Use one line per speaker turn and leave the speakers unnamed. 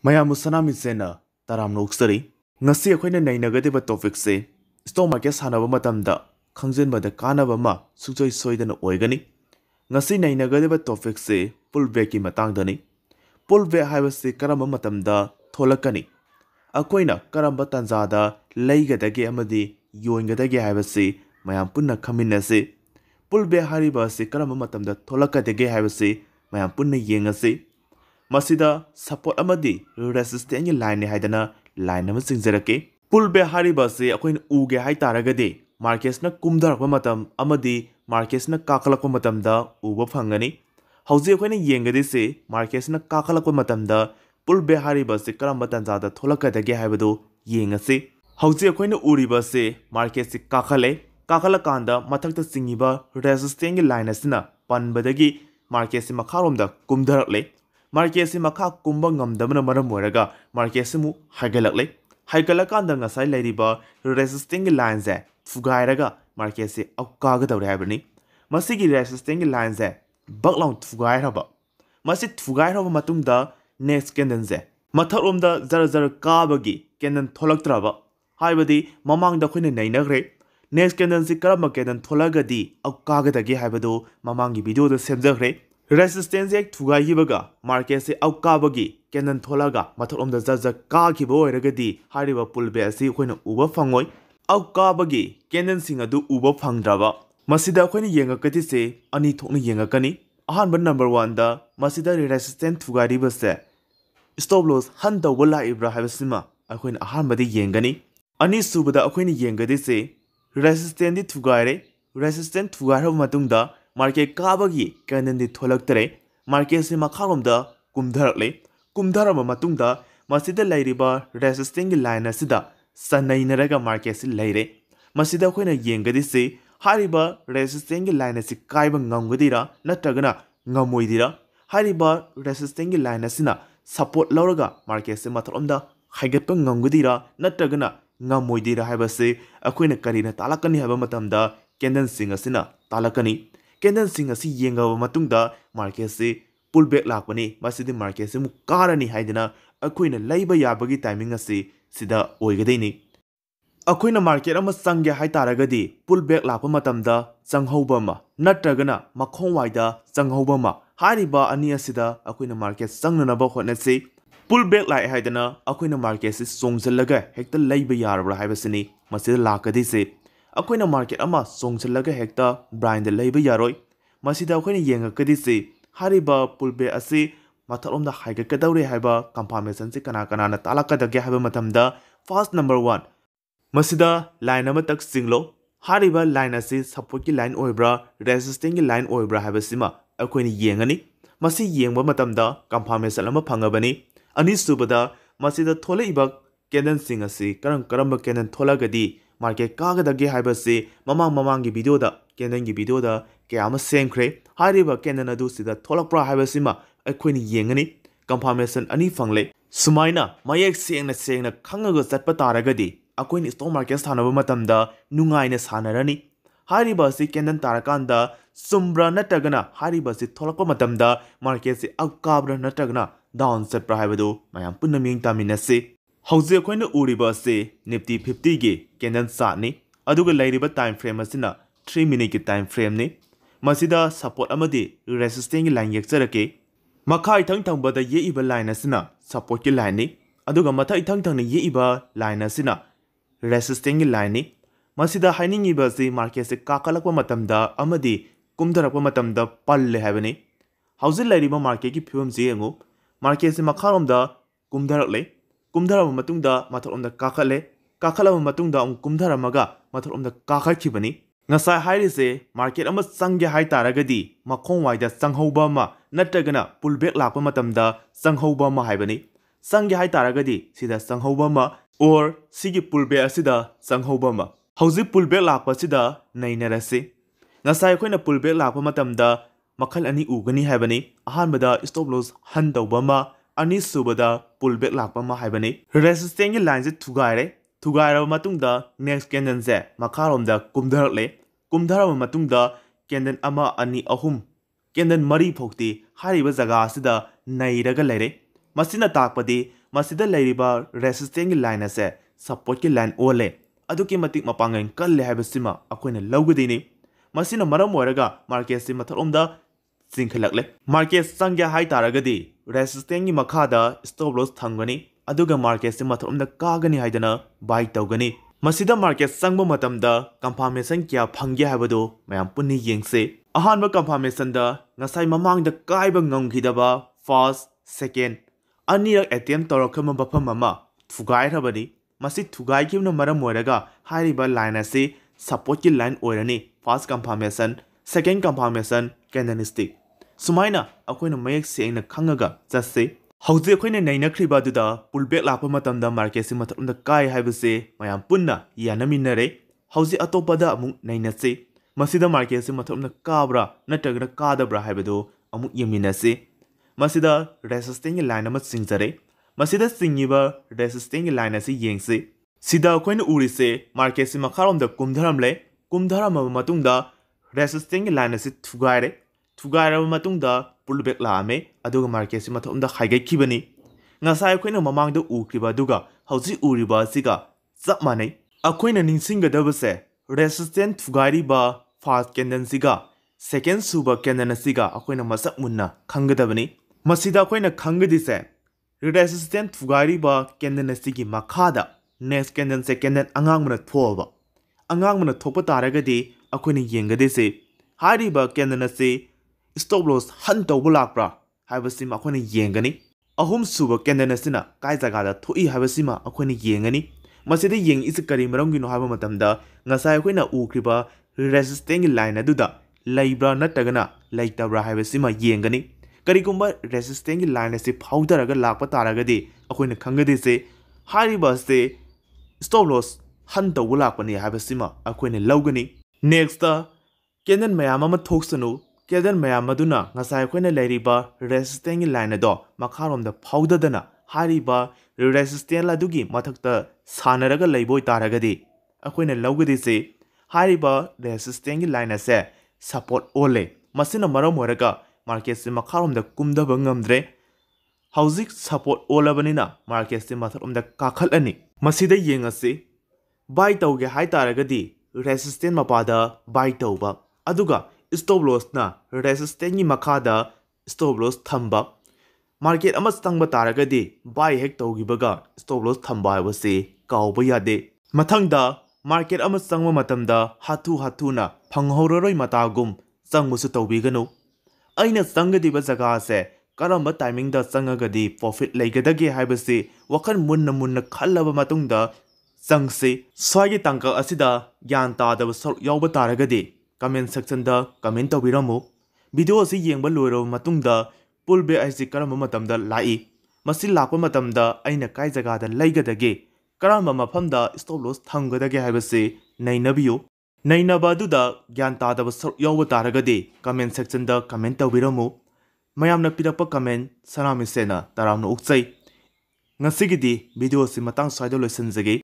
Mayamu sanamisena taram noksari ngasi akhoi na nainagadiba topic se stock market sanaba matamda khangjenbada kanaba ma sujoi soidana oigani ngasi nainagadiba topic se pullback ki matangdani pullback haibase karamba matamda tholakani akoina karamba tanjada leigadage amadi yoingadage haibase mayam punna khaminase pullback hariba se karamba matamda tholakadege haibase mayam punna yengase Masida support amadi resistance ni line haidana line ama singjarake pullback hariba se akoin uge hai taragade markets na kumdarakpa matam amadi markets na kakalakpa matam da uba phangani hauji akoina yengade se markets na kakalakpa matam da pullback hariba se karamba tanjada tholakadage haibado yengase hauji akoina uriba se market se kakalakanda mathakta singiba resistance ni line asina panbadagi market se makharomda kumdarakle Market si makha kumba ngamdamna maram moiraga market si mu haigalakanda ngasai leiriba resisting lines e thugairaga market si aukaga dawre haibani masigi resisting lines e baklong thugairaba masi thugairaba matungda next candle se matharomda zara kabagi candle tholaktraba haibadi mamangda khoina nainagre next candle si karama candle tholagadi aukaga dagi haibado mamangi video da semjagre Resistance ek thugai hibaga market se aukabagi kenan tholaga matholomda jaja ka khibo oiragadi hariba pullback asi khoina uba phangoi aukabagi kenan sing adu uba phangdraba masida khoina yengakati se ani thokna yengakani ahanba number 1 da masida resistance thugai riba se stop loss han dawla ibra habasima akhoina ahanba di yengani ani subada akhoina yengadi se resistance di thugai resistance thugai hab matungda Market kabagi kanan di tholaktere market se makharomda kumdharama matungda masida lairiba resisting line asida sanainaraga market se laire masida khoina yengadi se hariba resisting line asi kaiba ngamgadira natragana ngamoidira hariba resisting line asina support lauraga market se matharomda haigatpa ngamgadira natragana ngamoidira haibase akhoina karina talakani haba matamda candle sing asina talakani Candle sing asi yengaba matungda market se pullback lakpani masidi market se mukarani haidina akoina leiba yabagi timing asi sida oigadaini akoina market ama sangya hai taragadi pullback lakpa matamda changhauba ma natragana makhong waida changhauba ma hariba ani asida akoina market sangnanaba hotnase pullback lai haidina akoina market se songjallaga hekta leiba yarabra haibasini masida lakadi se akoina market ama songchalaga hekta brand leiba yaroi masida akoina yengakadi se hariba pullback ase mathalomda haiga kadawre haiba confirmation se kana na talakadage haiba matamda first number 1 masida line ama tak singlo hariba line ase support ki line oibra resisting ki line oibra haiba sima akoina yengani masi yengba matamda confirmation ama phangabani ani subada masida tholeiba candle sing ase karamba candle tholagadi market kagadage haibase mamang gi video da candle gi video da kayama semkhre hariba candle adu sida tholakpra haibasima akoini yengani confirmation ani fangle sumaina mayek sengna khangaga chatpa taragadi akoini stock market sanaba matamda nungaina sanarani hariba si candle tarakanda sumbra natagana hariba si tholakpa matamda market si akabra natagana down chatpra haibadu mayam punna ming taminase Hauze akoina uriba se Nifty 50 ge candle chart ni aduga lairiba time frame asina 3 minute ki time frame ni masida support amadi resistance ki line yakjarake makhai thang bada ye iba line asina support ki line ni aduga mathai thang ni ye iba line asina resistance ki line ni masida haining iba se market se kakalakpa matamda amadi kumdarakpa matamda palle habani hauze lairiba market ki phibam je engu market se makharomda kumdarakle kumdharama matungda matholomda kakhalama matungda kumdharamaga matholomda kakhakhibani ngasai hairise market ama sangya hai taragadi makhong waida sanghauba ma natragana pullback lakpa matamda sanghauba ma haibani sangya hai taragadi sida sanghauba ma or sigi pullback asida sanghauba ma hauji pullback lakpa sida nainarase ngasai khoina pullback lakpa matamda makhal ani ugani haibani ahanbada stop loss han tawba ma ani subada pullback lakpa ma haibani resistance line se thugaira matungda next candle se makharomda kumdharama matungda candle ama ani ahum candle mari phokti hariba jaga asida nairaga leire masina takpadi masida leiriba resistance line ase support ki line ole aduki matik mapangen kalle habasima akoina lawgudini masina maram oiraga market si mathalomda singkhalakle market sangya hai taragadi resistance gi makhada stop loss thangani aduga market si mathalomda kagani haidana buy tawgani masida market sangba matamda confirmation kya phangya habado mayam punni yengse ahanba confirmation da ngasai mamangda kaiba ngamkhidaba first second anirak attempt tawrakhama bafam ama thugai rabani masi thugai kibna maram oiraga hairiba line ase support ki line oirani first confirmation second confirmation candlestick sumaina akoina mayek sengna khangaga jase hauji akoina nainakriba duda pullback lakpa matamda market si mathamda kai haibase mayam punna yanaminare hauji atopada amuk nainase masida market si mathamda kabra natagra kadabra haibado amuk yeminase masida resistance line ama singjare masida singiba resistance line asi yengse sida akoina urise market si makharom da kumdharam matungda resistance line asi thugaire thugairaba matungda pullback laame aduga market si mathomda haigaikibani ngasai akoina mamangda ukriba aduga hauji uriba asiga chap manai akoina ningsinggadabase resistance thugairiba first candle siga second suba candle siga akoina masak munna khanggadabani masida akoina khanggadise resistance thugairiba candle sigi makhada next candle second angangmana thoba angangmana thopa taragadi akoina yengadise hariba candle se stop loss han tawba lakpra haibasima akoina yengani ahum suba candle sina kai jagada thoi haibasima akoina yengani masida yeng is kari maramgino haiba matamda ngasai akoina ukriba resistance line aduda leibra natagana leitabra haibasima yengani karigumba resistance line ase phawdaraga lakpa taragadi akoina khanggadise hariba se stop loss han tawba lakpani haibasima akoina lawgani next candle mayam ama thoksanu candle mayam aduna ngasai akoina leiriba resistance line ado makharomda phawdadana hariba resistance adugi mathakta sanaraga leiboi taragadi akoina lawgadise hariba resistance line ase support ole masina maram oiraga market se makharomda kumdaba ngamdre hauzik support olabanina market se matharomda kakhalani masida yengase buy tawge hai taragadi resistance mapada buy tawba aduga stop loss na resistance ni makada stop loss thamba market ama stangba taragadi buy hek tawgibaga stop loss thamba habase kawba yade mathangda market ama stangma matamda hatu na phanghororoi matagum changmusu tawbiganu aina sangadiba jaga ase karamba timing da changagadi profit leigadage haibase wakhan munna khallaba matungda changse swagi tangka asida gyan tadaba sor yawba taragadi comment section da comment tawbiramu video asi yengba loiro matungda pullback aisi karamba matamda lai masi lakpa matamda aina kai jaga da leigadage karamba mafamda stop loss thanggadage haibase nainabiyo nainaba duda gyan tadaba sor yawba taragadi comment section da comment tawbiramu mayamna pirakpa comment sanamisena taramna ukchai ngasigidi video si matang swaida loisanjage